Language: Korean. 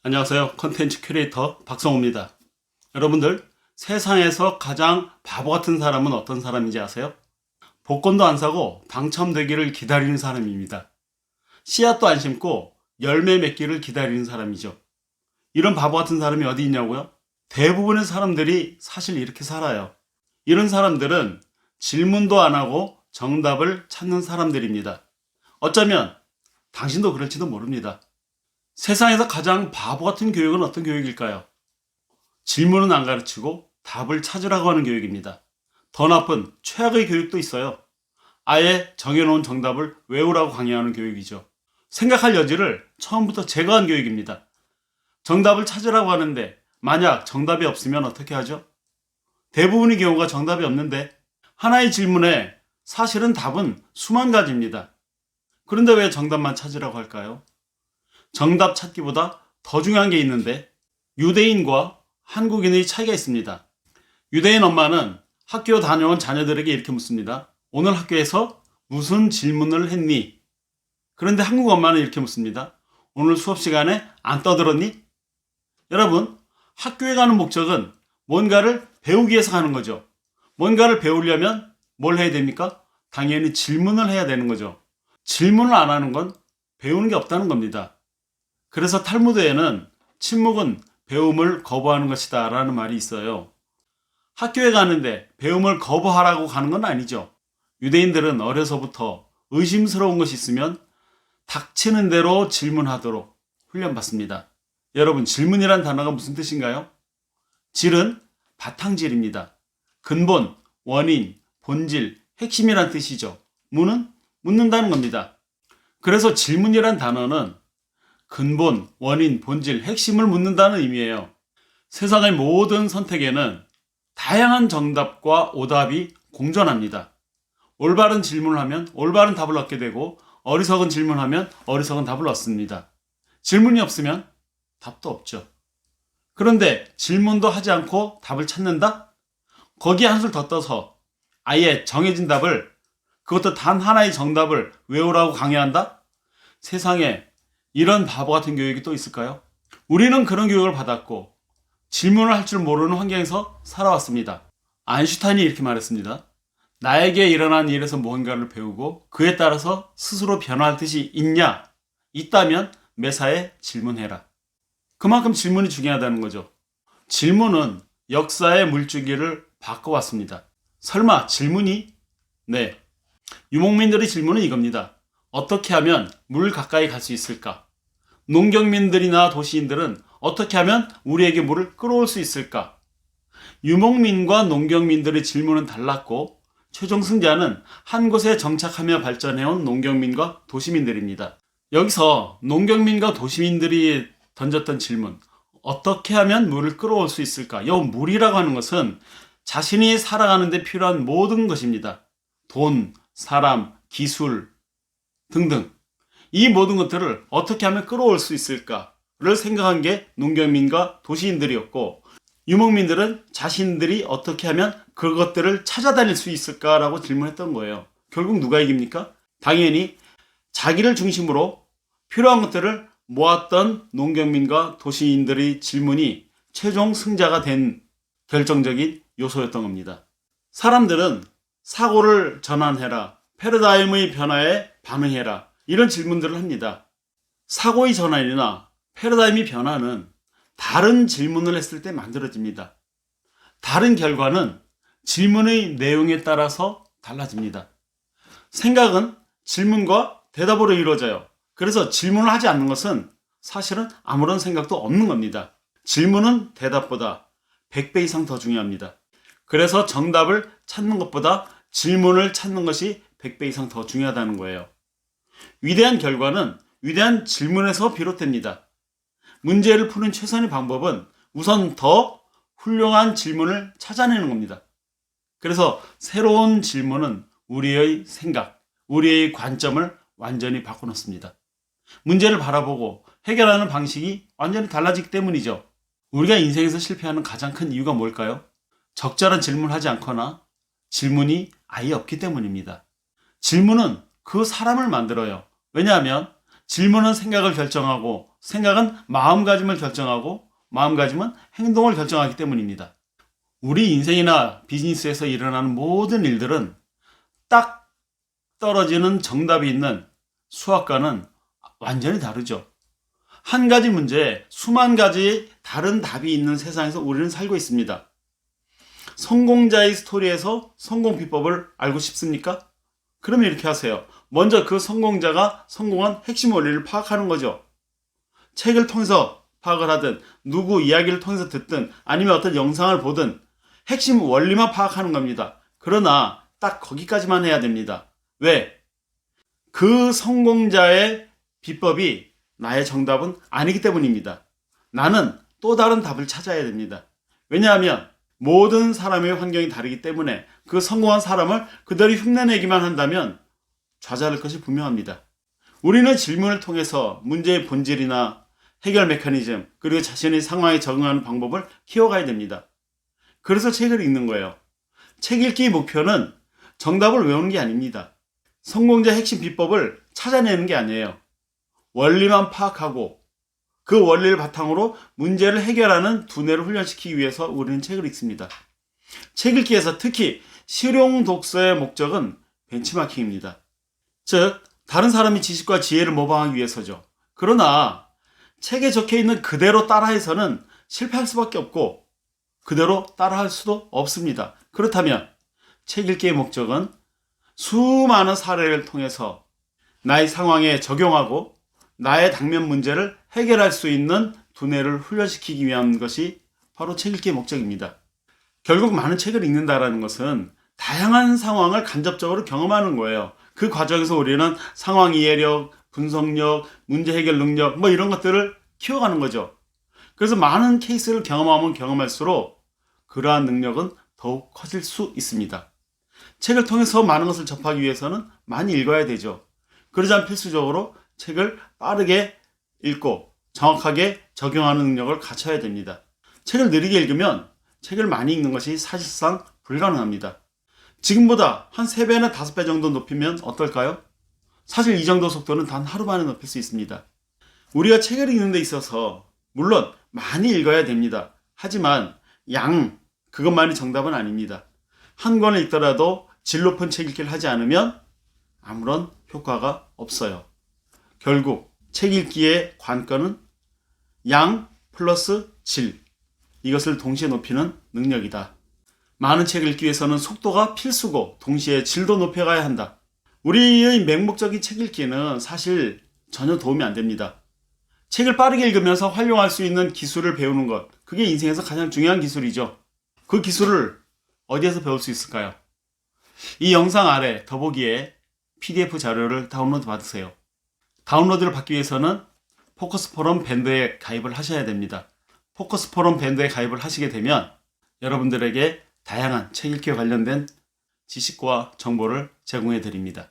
안녕하세요. 컨텐츠 큐레이터 박성호입니다. 여러분들, 세상에서 가장 바보 같은 사람은 어떤 사람인지 아세요? 복권도 안 사고 당첨되기를 기다리는 사람입니다. 씨앗도 안 심고 열매 맺기를 기다리는 사람이죠. 이런 바보 같은 사람이 어디 있냐고요? 대부분의 사람들이 사실 이렇게 살아요. 이런 사람들은 질문도 안 하고 정답을 찾는 사람들입니다. 어쩌면 당신도 그럴지도 모릅니다. 세상에서 가장 바보 같은 교육은 어떤 교육일까요? 질문은 안 가르치고 답을 찾으라고 하는 교육입니다. 더 나쁜 최악의 교육도 있어요. 아예 정해놓은 정답을 외우라고 강요하는 교육이죠. 생각할 여지를 처음부터 제거한 교육입니다. 정답을 찾으라고 하는데 만약 정답이 없으면 어떻게 하죠? 대부분의 경우가 정답이 없는데 하나의 질문에 사실은 답은 수만 가지입니다. 그런데 왜 정답만 찾으라고 할까요? 정답 찾기보다 더 중요한 게 있는데 유대인과 한국인의 차이가 있습니다. 유대인 엄마는 학교 다녀온 자녀들에게 이렇게 묻습니다. 오늘 학교에서 무슨 질문을 했니? 그런데 한국 엄마는 이렇게 묻습니다. 오늘 수업 시간에 안 떠들었니? 여러분, 학교에 가는 목적은 뭔가를 배우기 위해서 가는 거죠. 뭔가를 배우려면 뭘 해야 됩니까? 당연히 질문을 해야 되는 거죠. 질문을 안 하는 건 배우는 게 없다는 겁니다. 그래서 탈무드에는 침묵은 배움을 거부하는 것이다 라는 말이 있어요. 학교에 가는데 배움을 거부하라고 가는 건 아니죠. 유대인들은 어려서부터 의심스러운 것이 있으면 닥치는 대로 질문하도록 훈련받습니다. 여러분, 질문이란 단어가 무슨 뜻인가요? 질은 바탕질입니다. 근본, 원인, 본질, 핵심이란 뜻이죠. 무는 묻는다는 겁니다. 그래서 질문이란 단어는 근본, 원인, 본질, 핵심을 묻는다는 의미예요. 세상의 모든 선택에는 다양한 정답과 오답이 공존합니다. 올바른 질문을 하면 올바른 답을 얻게 되고 어리석은 질문하면 어리석은 답을 얻습니다. 질문이 없으면 답도 없죠. 그런데 질문도 하지 않고 답을 찾는다? 거기에 한술 더 떠서 아예 정해진 답을, 그것도 단 하나의 정답을 외우라고 강요한다? 세상에 이런 바보 같은 교육이 또 있을까요? 우리는 그런 교육을 받았고 질문을 할 줄 모르는 환경에서 살아왔습니다. 아인슈타인이 이렇게 말했습니다. 나에게 일어난 일에서 무언가를 배우고 그에 따라서 스스로 변화할 뜻이 있냐? 있다면 매사에 질문해라. 그만큼 질문이 중요하다는 거죠. 질문은 역사의 물줄기를 바꿔왔습니다. 설마 질문이? 네. 유목민들의 질문은 이겁니다. 어떻게 하면 물 가까이 갈 수 있을까? 농경민들이나 도시인들은 어떻게 하면 우리에게 물을 끌어올 수 있을까? 유목민과 농경민들의 질문은 달랐고 최종 승자는 한 곳에 정착하며 발전해온 농경민과 도시민들입니다. 여기서 농경민과 도시민들이 던졌던 질문, 어떻게 하면 물을 끌어올 수 있을까? 이 물이라고 하는 것은 자신이 살아가는 데 필요한 모든 것입니다. 돈, 사람, 기술 등등. 이 모든 것들을 어떻게 하면 끌어올 수 있을까를 생각한 게 농경민과 도시인들이었고, 유목민들은 자신들이 어떻게 하면 그것들을 찾아다닐 수 있을까라고 질문했던 거예요. 결국 누가 이깁니까? 당연히 자기를 중심으로 필요한 것들을 모았던 농경민과 도시인들의 질문이 최종 승자가 된 결정적인 요소였던 겁니다. 사람들은 사고를 전환해라, 패러다임의 변화에 반응해라, 이런 질문들을 합니다. 사고의 전환이나 패러다임의 변화는 다른 질문을 했을 때 만들어집니다. 다른 결과는 질문의 내용에 따라서 달라집니다. 생각은 질문과 대답으로 이루어져요. 그래서 질문을 하지 않는 것은 사실은 아무런 생각도 없는 겁니다. 질문은 대답보다 100배 이상 더 중요합니다. 그래서 정답을 찾는 것보다 질문을 찾는 것이 100배 이상 더 중요하다는 거예요. 위대한 결과는 위대한 질문에서 비롯됩니다. 문제를 푸는 최선의 방법은 우선 더 훌륭한 질문을 찾아내는 겁니다. 그래서 새로운 질문은 우리의 생각, 우리의 관점을 완전히 바꿔놓습니다. 문제를 바라보고 해결하는 방식이 완전히 달라지기 때문이죠. 우리가 인생에서 실패하는 가장 큰 이유가 뭘까요? 적절한 질문을 하지 않거나 질문이 아예 없기 때문입니다. 질문은 그 사람을 만들어요. 왜냐하면 질문은 생각을 결정하고 생각은 마음가짐을 결정하고 마음가짐은 행동을 결정하기 때문입니다. 우리 인생이나 비즈니스에서 일어나는 모든 일들은 딱 떨어지는 정답이 있는 수학과는 완전히 다르죠. 한 가지 문제에 수만 가지 다른 답이 있는 세상에서 우리는 살고 있습니다. 성공자의 스토리에서 성공 비법을 알고 싶습니까? 그러면 이렇게 하세요. 먼저 그 성공자가 성공한 핵심 원리를 파악하는 거죠. 책을 통해서 파악을 하든 누구 이야기를 통해서 듣든 아니면 어떤 영상을 보든 핵심 원리만 파악하는 겁니다. 그러나 딱 거기까지만 해야 됩니다. 왜? 그 성공자의 비법이 나의 정답은 아니기 때문입니다. 나는 또 다른 답을 찾아야 됩니다. 왜냐하면 모든 사람의 환경이 다르기 때문에 그 성공한 사람을 그대로 흉내내기만 한다면 좌절할 것이 분명합니다. 우리는 질문을 통해서 문제의 본질이나 해결 메커니즘 그리고 자신의 상황에 적응하는 방법을 키워가야 됩니다. 그래서 책을 읽는 거예요. 책 읽기의 목표는 정답을 외우는 게 아닙니다. 성공자 핵심 비법을 찾아내는 게 아니에요. 원리만 파악하고 그 원리를 바탕으로 문제를 해결하는 두뇌를 훈련시키기 위해서 우리는 책을 읽습니다. 책 읽기에서 특히 실용 독서의 목적은 벤치마킹입니다. 즉, 다른 사람의 지식과 지혜를 모방하기 위해서죠. 그러나 책에 적혀있는 그대로 따라해서는 실패할 수밖에 없고 그대로 따라할 수도 없습니다. 그렇다면 책 읽기의 목적은 수많은 사례를 통해서 나의 상황에 적용하고 나의 당면 문제를 해결할 수 있는 두뇌를 훈련시키기 위한 것이 바로 책 읽기의 목적입니다. 결국 많은 책을 읽는다는 것은 다양한 상황을 간접적으로 경험하는 거예요. 그 과정에서 우리는 상황 이해력, 분석력, 문제 해결 능력 이런 것들을 키워가는 거죠. 그래서 많은 케이스를 경험하면 경험할수록 그러한 능력은 더욱 커질 수 있습니다. 책을 통해서 많은 것을 접하기 위해서는 많이 읽어야 되죠. 그러자면 필수적으로 책을 빠르게 읽고 정확하게 적용하는 능력을 갖춰야 됩니다. 책을 느리게 읽으면 책을 많이 읽는 것이 사실상 불가능합니다. 지금보다 한 3배나 5배 정도 높이면 어떨까요? 사실 이 정도 속도는 단 하루 만에 높일 수 있습니다. 우리가 책을 읽는 데 있어서 물론 많이 읽어야 됩니다. 하지만 그것만이 정답은 아닙니다. 한 권을 읽더라도 질 높은 책 읽기를 하지 않으면 아무런 효과가 없어요. 결국 책 읽기의 관건은 양 플러스 질, 이것을 동시에 높이는 능력이다. 많은 책을 읽기 위해서는 속도가 필수고 동시에 질도 높여가야 한다. 우리의 맹목적인 책 읽기는 사실 전혀 도움이 안 됩니다. 책을 빠르게 읽으면서 활용할 수 있는 기술을 배우는 것, 그게 인생에서 가장 중요한 기술이죠. 그 기술을 어디에서 배울 수 있을까요? 이 영상 아래 더보기에 PDF 자료를 다운로드 받으세요. 다운로드를 받기 위해서는 포커스 포럼 밴드에 가입을 하셔야 됩니다. 포커스 포럼 밴드에 가입을 하시게 되면 여러분들에게 다양한 책 읽기에 관련된 지식과 정보를 제공해 드립니다.